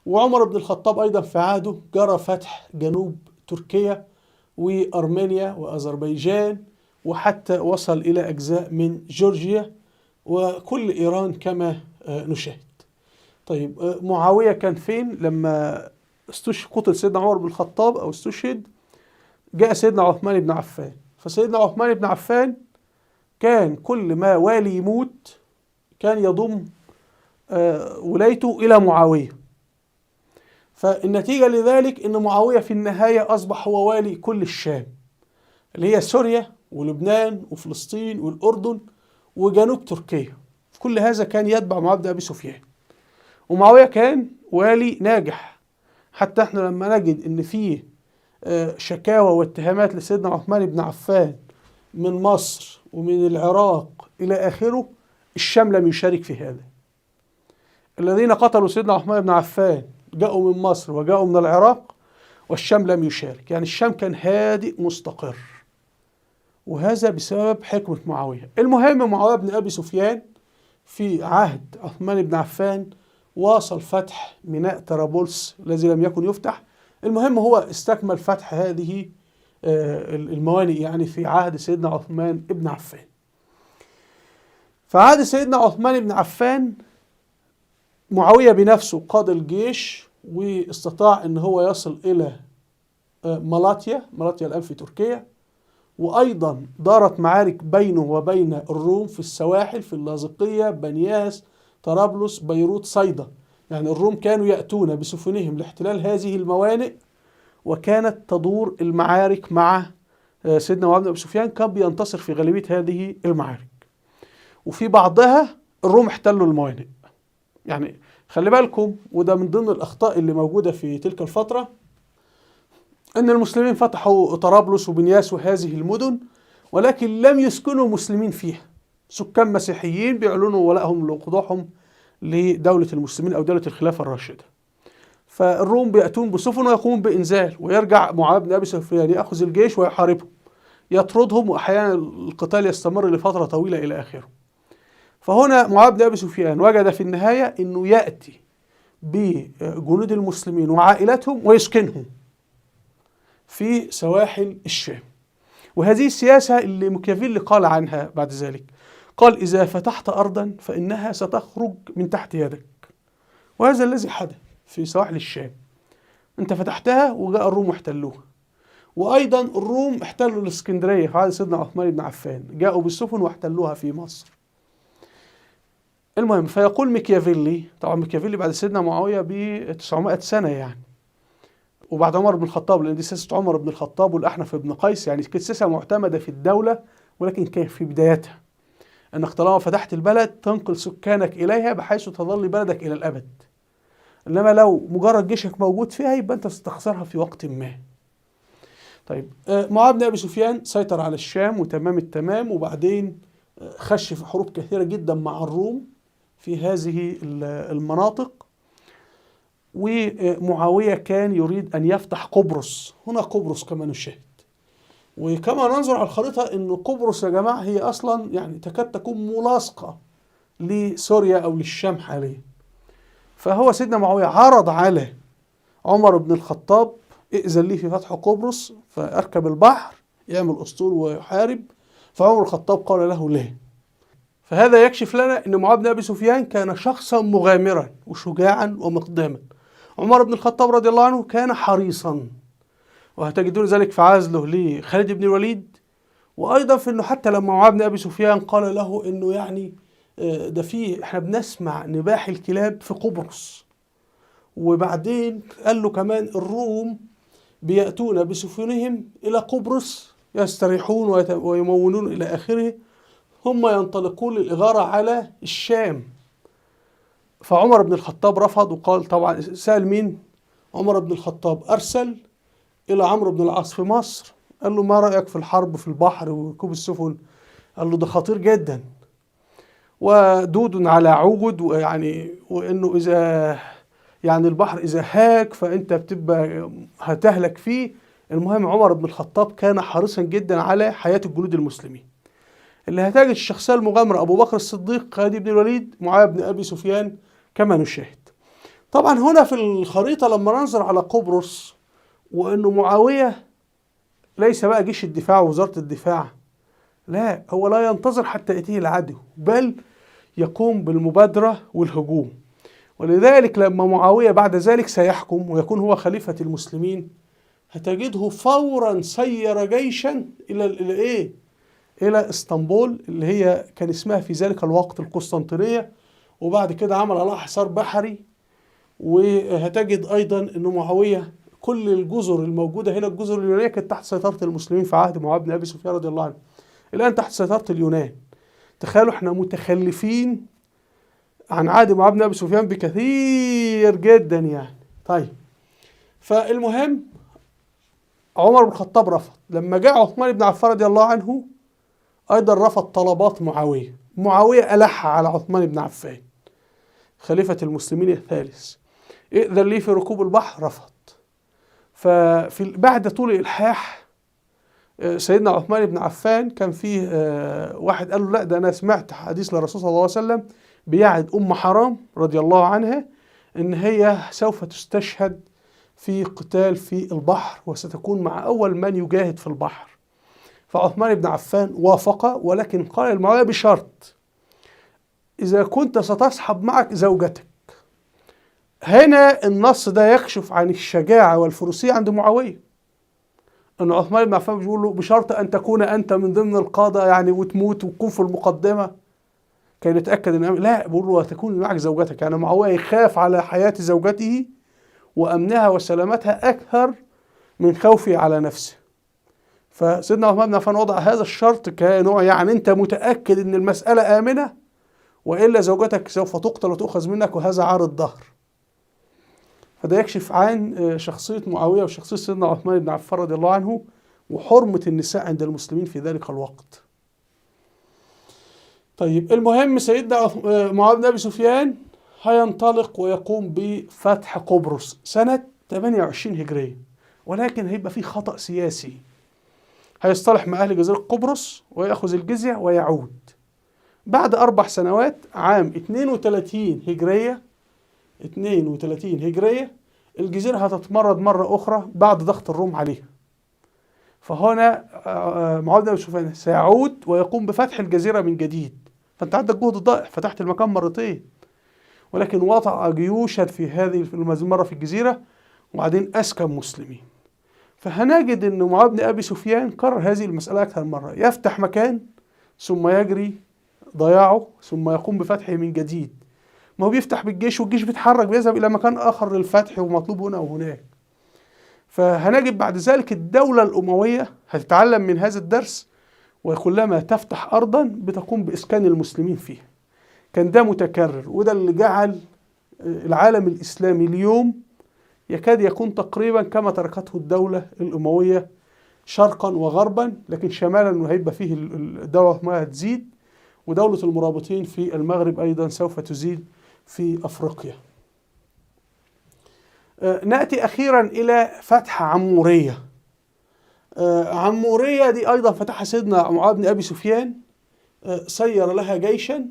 وعمر بن الخطاب أيضا في عهده جرى فتح جنوب تركيا وأرمينيا وأذربيجان، وحتى وصل إلى أجزاء من جورجيا وكل إيران كما نشاهد. طيب، معاوية كان فين لما قتل سيدنا عمر بن الخطاب أو استشهد؟ جاء سيدنا عثمان بن عفان. فسيدنا عثمان بن عفان كان كل ما والي يموت كان يضم ولايته إلى معاوية، فالنتيجة لذلك أن معاوية في النهاية أصبح هو والي كل الشام اللي هي سوريا ولبنان وفلسطين والأردن وجنوب تركيا. كل هذا كان يتبع معاوية بن أبي سفيان، ومعاوية كان والي ناجح. حتى احنا لما نجد ان فيه شكاوى واتهامات لسيدنا عثمان بن عفان من مصر ومن العراق إلى آخره، الشام لم يشارك في هذا. الذين قتلوا سيدنا عثمان بن عفان جاءوا من مصر وجاءوا من العراق، والشام لم يشارك. يعني الشام كان هادئ مستقر، وهذا بسبب حكمة معاوية. المهم، معاوية بن أبي سفيان في عهد عثمان بن عفان واصل فتح ميناء طرابلس الذي لم يكن يفتح. المهم هو استكمل فتح هذه الموانئ يعني في عهد سيدنا عثمان بن عفان. فعهد سيدنا عثمان بن عفان معاوية بنفسه قاد الجيش واستطاع ان هو يصل الى مالاتيا الآن في تركيا، وأيضا دارت معارك بينه وبين الروم في السواحل، في اللاذقية، بنياس، طرابلس، بيروت، صيدا. يعني الروم كانوا يأتون بسفنهم لاحتلال هذه الموانئ، وكانت تدور المعارك مع سيدنا معاوية بن أبي سفيان. كان بينتصر في غالبية هذه المعارك، وفي بعضها الروم احتلوا الموانئ. يعني خلي بالكم، وده من ضمن الأخطاء اللي موجودة في تلك الفترة، أن المسلمين فتحوا طرابلس وبنياس وهذه المدن، ولكن لم يسكنوا مسلمين فيها، سكان مسيحيين بيعلنوا ولائهم وخضوعهم لدولة المسلمين أو دولة الخلافة الراشدة. فالروم بيأتون بسفن ويقومون بإنزال، ويرجع معاوية بن أبي سفيان يأخذ الجيش ويحاربهم، يطردهم، وأحيانا القتال يستمر لفترة طويلة إلى آخره. فهنا معاوية بن أبي سفيان وجد في النهاية أنه يأتي بجنود المسلمين وعائلتهم ويسكنهم في سواحل الشام. وهذه السياسة اللي ميكافيلي قال عنها بعد ذلك، قال: إذا فتحت أرضا فإنها ستخرج من تحت يدك. وهذا الذي حدث في سواحل الشام. أنت فتحتها وجاء الروم واحتلوها. وأيضا الروم احتلوا الإسكندرية في عهد سيدنا عثمان بن عفان، جاءوا بالسفن واحتلوها في مصر. المهم، فيقول ميكافيلي، طبعا ميكافيلي بعد سيدنا معاوية ب 900 سنة يعني، وبعد عمر بن الخطاب، لأن دي سياسة عمر بن الخطاب والأحنف بن قيس، يعني كانت سياسة معتمدة في الدولة، ولكن كان في بدايتها أنك طالما فتحت البلد تنقل سكانك إليها بحيث تظل بلدك إلى الأبد. إنما لو مجرد جيشك موجود فيها يبقى أنت ستخسرها في وقت ما. طيب، معاوية بن أبي سفيان سيطر على الشام وتمام التمام، وبعدين خش في حروب كثيرة جدا مع الروم في هذه المناطق. ومعاوية كان يريد أن يفتح قبرص، هنا قبرص كما نشاهد. وكما ننظر على الخريطة أن قبرص يا جماعة هي أصلا يعني تكاد تكون ملاصقة لسوريا أو للشام حاليا. فهو سيدنا معاوية عرض على عمر بن الخطاب ائذن لي في فتح قبرص، فأركب البحر يعمل أسطول ويحارب، فعمر الخطاب قال له لا. فهذا يكشف لنا أن معاوية بن أبي سفيان كان شخصا مغامرا وشجاعا ومقداما. عمر بن الخطاب رضي الله عنه كان حريصا، وهتجدون ذلك في عزله لخالد بن الوليد، وأيضا في أنه حتى لما معاوية بن أبي سفيان قال له أنه يعني ده في احنا بنسمع نباح الكلاب في قبرص، وبعدين قال له كمان الروم بيأتون بسفنهم إلى قبرص يستريحون ويمونون إلى آخره، هم ينطلقون للإغارة على الشام. فعمر بن الخطاب رفض وقال طبعا، سأل مين؟ عمر بن الخطاب أرسل إلى عمرو بن العاص في مصر، قال له ما رأيك في الحرب في البحر وركوب السفن؟ قال له ده خطير جدا ودود على عود، وإنه إذا يعني البحر إذا هاك فأنت بتبقى هتهلك فيه. المهم عمر بن الخطاب كان حريصا جدا على حياة الجنود المسلمين. اللي هتجد الشخصية المغامرة أبو بكر الصديق، خالد بن الوليد، معاوية بن أبي سفيان كما نشاهد. طبعا هنا في الخريطة لما ننظر على قبرص، وأنه معاوية ليس بقى جيش الدفاع ووزارة الدفاع، لا، هو لا ينتظر حتى يأتيه العدو، بل يقوم بالمبادرة والهجوم. ولذلك لما معاوية بعد ذلك سيحكم ويكون هو خليفة المسلمين، هتجده فورا سير جيشا إلى اسطنبول، اللي هي كان اسمها في ذلك الوقت القسطنطينية، وبعد كده عمل عليها حصار بحري. وهتجد أيضا أن معاوية كل الجزر الموجودة هنا، الجزر اليونانية، كانت تحت سيطرة المسلمين في عهد معاوية بن أبي سفيان رضي الله عنه، الآن تحت سيطرة اليونان. تخيلوا احنا متخلفين عن عهد معاوية بن أبي سفيان بكثير جدا يعني. طيب، فالمهم عمر بن الخطاب رفض. لما جاء عثمان بن عفان رضي الله عنه أيضا رفض طلبات معاوية. معاوية ألح على عثمان بن عفان خليفة المسلمين الثالث، ائذن لي في ركوب البحر، رفض. بعد طول الإلحاح سيدنا عثمان بن عفان كان فيه واحد قال له لا، ده أنا سمعت حديث للرسول صلى الله عليه وسلم بيعد أم حرام رضي الله عنها إن هي سوف تستشهد في قتال في البحر، وستكون مع أول من يجاهد في البحر. فعثمان بن عفان وافق، ولكن قال لمعاوية بشرط: إذا كنت ستصحب معك زوجتك. هنا النص ده يكشف عن الشجاعة والفروسية عند معاوية، أن عثمان بن عفان بيقول له بشرط أن تكون أنت من ضمن القادة، يعني وتموت وتكون في المقدمة كي نتأكد أن لا، بيقول له وتكون معك زوجتك. يعني معاوية يخاف على حياة زوجته وأمنها وسلامتها أكثر من خوفه على نفسه. فسيدنا عثمان بن عفان وضع هذا الشرط كنوع يعني أنت متأكد أن المسألة آمنة، وإلا زوجتك سوف تقتل وتؤخذ منك، وهذا عار الدهر. فده يكشف عن شخصية معاوية وشخصية سيدنا عثمان بن عفان رضي الله عنه، وحرمة النساء عند المسلمين في ذلك الوقت. طيب، المهم سيدنا معاوية بن أبي سفيان هينطلق ويقوم بفتح قبرص سنة 28 هجرية، ولكن هيبقى فيه خطأ سياسي. هيصطلح مع أهل جزيرة قبرص ويأخذ الجزية ويعود. بعد 4 سنوات، عام 32 هجرية، 32 هجرية، الجزيرة هتتمرد مرة أخرى بعد ضغط الروم عليها. فهنا معاوية بن أبي سفيان سيعود ويقوم بفتح الجزيرة من جديد. فأنت عندك جهد ضائع، فتحت المكان مرتين، ولكن وضع جيوشا في هذه المرة في الجزيرة، وبعدين أسكن مسلمين. فهنجد أن معاوية بن أبي سفيان كرر هذه المسألة أكثر مرة، يفتح مكان ثم يجري ضياعه ثم يقوم بفتحه من جديد. ما هو بيفتح بالجيش والجيش بيتحرك، بيذهب إلى مكان آخر للفتح ومطلوب هنا وهناك. فهنجد بعد ذلك الدولة الأموية هتتعلم من هذا الدرس، وكلما تفتح أرضا بتقوم بإسكان المسلمين فيها. كان ده متكرر، وده اللي جعل العالم الإسلامي اليوم يكاد يكون تقريبا كما تركته الدولة الأموية شرقا وغربا، لكن شمالا هيبقى فيه الدولة العثمانية هتزيد، ودولة المرابطين في المغرب أيضا سوف تزيد في أفريقيا. نأتي أخيرا إلى فتح عمورية. عمورية دي أيضا فتحها سيدنا معاوية بن أبي سفيان، سير لها جيشا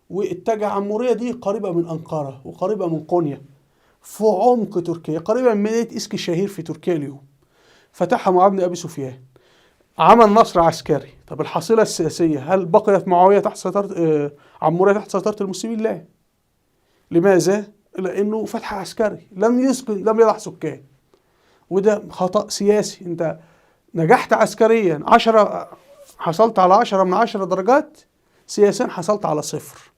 واتجه. عمورية دي قريبة من أنقرة وقريبة من قونيا في عمق تركيا، قريبة من مدينة إسكي الشهير في تركيا اليوم. فتحها معاوية بن أبي سفيان، عمل نصر عسكري. طب الحصيلة السياسية، هل بقيت معاوية تحت سيطرة عمورية تحت سيطرة المسلمين؟ لا. لماذا؟ لأنه فتح عسكري لم يضع سكان، وده خطأ سياسي. أنت نجحت عسكريا 10، حصلت على 10 من 10 درجات، سياسيا حصلت على 0.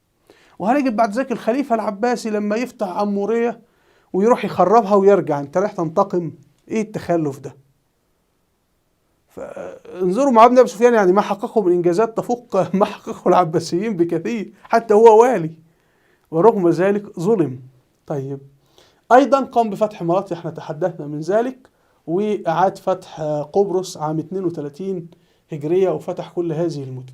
وهنجد بعد ذلك الخليفة العباسي لما يفتح عمورية ويروح يخربها ويرجع، انت رايح تنتقم؟ ايه التخلف ده؟ فانظروا معاوية بن ابي سفيان يعني ما حققه من انجازات تفوق ما حققه العباسيين بكثير، حتى هو والي ورغم ذلك ظلم. طيب ايضا قام بفتح مناطق، احنا تحدثنا من ذلك، واعاد فتح قبرص عام 32 هجرية وفتح كل هذه المدن.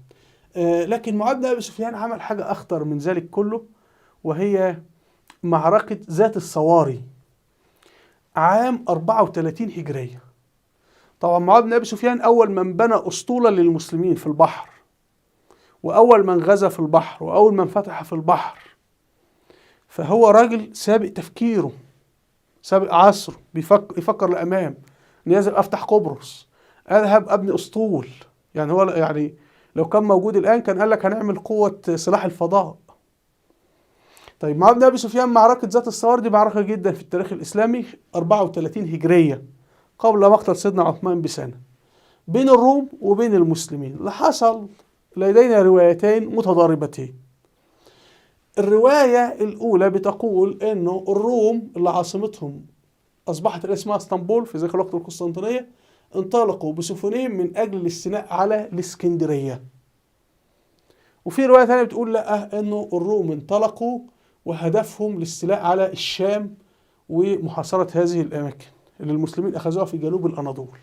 لكن معاوية بن ابي سفيان عمل حاجة اخطر من ذلك كله، وهي معركة ذات الصواري عام 34 هجرية. طبعا معاوية بن ابي سفيان اول من بنى اسطولا للمسلمين في البحر، واول من غزا في البحر، واول من فتح في البحر. فهو راجل سابق تفكيره، سابق عصره، يفكر لامام. نازل افتح قبرص، اذهب ابني اسطول. يعني هو يعني لو كان موجود الان كان قال لك هنعمل قوة سلاح الفضاء. طيب معاوية بن ابي سفيان معركة ذات الصواري دي معركة جدا في التاريخ الاسلامي، 34 هجرية قبل مقتل سيدنا عثمان بسنة، بين الروم وبين المسلمين. اللي حصل لدينا روايتين متضاربتين. الرواية الأولى بتقول إنه الروم اللي عاصمتهم أصبحت اسمها اسطنبول في ذاك الوقت القسطنطينية، انطلقوا بسفنهم من أجل الاستيلاء على الإسكندرية. وفي رواية ثانية بتقول لا، إنه الروم انطلقوا وهدفهم الاستيلاء على الشام ومحاصرة هذه الأماكن اللي المسلمين أخذوها في جنوب الأناضول.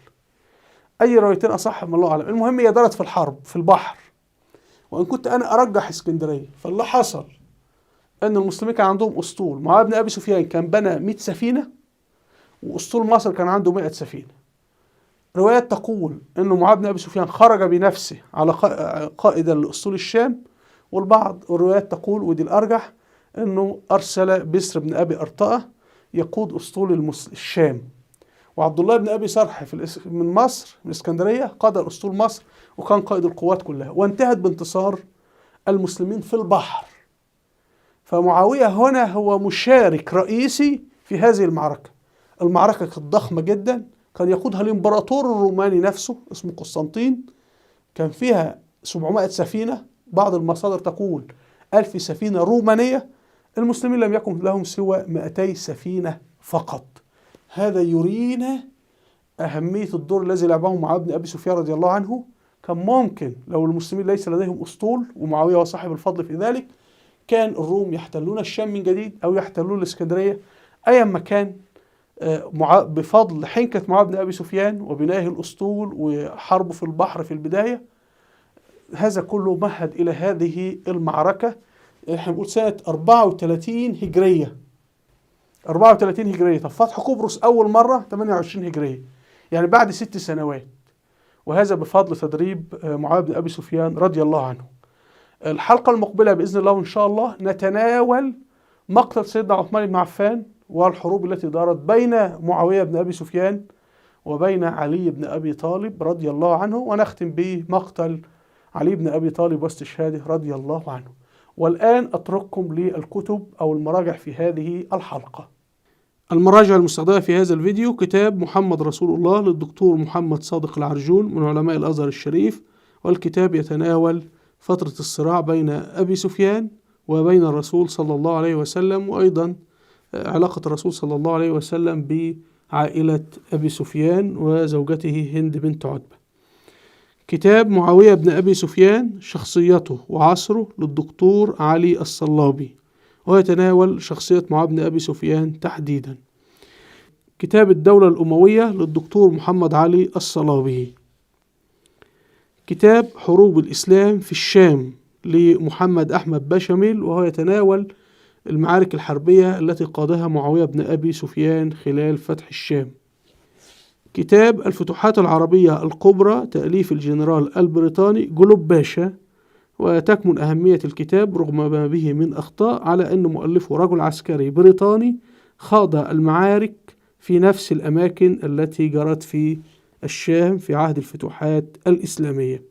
أي روايتين أصح من الله أعلم. المهم هي دارت في الحرب في البحر، وإن كنت أنا أرجح اسكندرية. فاللي حصل أن المسلمين كان عندهم أسطول. معاوية بن أبي سفيان كان بنى 100 سفينة، وأسطول مصر كان عنده 100 سفينة. روايات تقول أنه معاوية بن أبي سفيان خرج بنفسه على قائدا لأسطول الشام، والبعض الروايات تقول، ودي الأرجح، أنه أرسل بسر بن أبي أرطأة يقود أسطول الشام، وعبد الله بن أبي سرح من مصر من اسكندرية قاد أسطول مصر وكان قائد القوات كلها، وانتهت بانتصار المسلمين في البحر. فمعاوية هنا هو مشارك رئيسي في هذه المعركة. المعركة كانت ضخمة جدا، كان يقودها الإمبراطور الروماني نفسه اسمه قسطنطين، كان فيها 700 سفينة، بعض المصادر تقول 1000 سفينة رومانية. المسلمين لم يكن لهم سوى 200 سفينة فقط. هذا يرينا أهمية الدور الذي لعبه معاوية بن أبي سفيان رضي الله عنه. كان ممكن لو المسلمين ليس لديهم أسطول، ومعاوية وصاحب الفضل في ذلك، كان الروم يحتلون الشام من جديد أو يحتلون الإسكندرية. أيا ما كان، بفضل حنكة معاوية بن أبي سفيان وبنائه الأسطول وحربه في البحر في البداية، هذا كله مهد إلى هذه المعركة. احنا بنقول سنة 34 هجرية. 34 هجرية. طب فتح قبرص أول مرة 28 هجرية، يعني بعد 6 سنوات، وهذا بفضل تدريب معاوية بن أبي سفيان رضي الله عنه. الحلقة المقبلة بإذن الله إن شاء الله نتناول مقتل سيدنا عثمان بن عفان والحروب التي دارت بين معاوية بن أبي سفيان وبين علي بن أبي طالب رضي الله عنه، ونختم بمقتل علي بن أبي طالب واستشهاده رضي الله عنه. والآن أترككم للكتب أو المراجع في هذه الحلقة. المراجع المستخدمة في هذا الفيديو: كتاب محمد رسول الله للدكتور محمد صادق العرجون من علماء الأزهر الشريف، والكتاب يتناول فترة الصراع بين أبي سفيان وبين الرسول صلى الله عليه وسلم، وأيضا علاقة الرسول صلى الله عليه وسلم بعائلة أبي سفيان وزوجته هند بنت عتبة. كتاب معاوية بن أبي سفيان شخصيته وعصره للدكتور علي الصلابي، ويتناول شخصية معاوية بن أبي سفيان تحديدا. كتاب الدولة الأموية للدكتور محمد علي الصلابي. كتاب حروب الإسلام في الشام لمحمد أحمد بشاميل، وهو يتناول المعارك الحربية التي قادها معاوية بن أبي سفيان خلال فتح الشام. كتاب الفتوحات العربية الكبرى تأليف الجنرال البريطاني جلوب باشا. وتكمن أهمية الكتاب رغم ما به من أخطاء على أن مؤلفه رجل عسكري بريطاني خاض المعارك في نفس الأماكن التي جرت في الشام في عهد الفتوحات الإسلامية.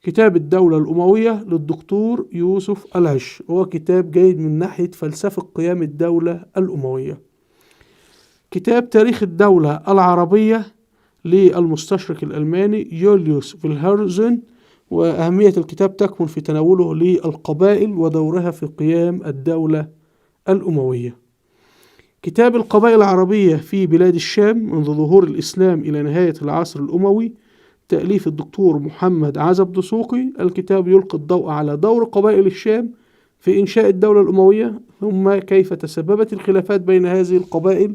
كتاب الدولة الأموية للدكتور يوسف العش، هو كتاب جيد من ناحية فلسفة قيام الدولة الأموية. كتاب تاريخ الدولة العربية للمستشرق الألماني يوليوس فيلهرزن، وأهمية الكتاب تكمن في تناوله للقبائل ودورها في قيام الدولة الأموية. كتاب القبائل العربية في بلاد الشام منذ ظهور الإسلام إلى نهاية العصر الأموي تأليف الدكتور محمد عزب دسوقي. الكتاب يلقي الضوء على دور قبائل الشام في إنشاء الدولة الأموية، ثم كيف تسببت الخلافات بين هذه القبائل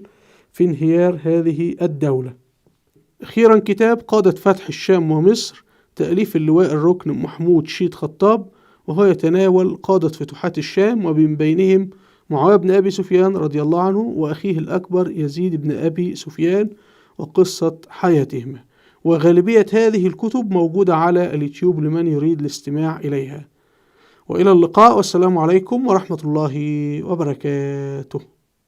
في انهيار هذه الدولة. أخيرا كتاب قادة فتح الشام ومصر تأليف اللواء الركن محمود شيد خطاب، وهو يتناول قادة فتوحات الشام ومن بينهم معاوية بن أبي سفيان رضي الله عنه وأخيه الأكبر يزيد بن أبي سفيان وقصة حياتهما. وغالبية هذه الكتب موجودة على اليوتيوب لمن يريد الاستماع إليها. وإلى اللقاء، والسلام عليكم ورحمة الله وبركاته.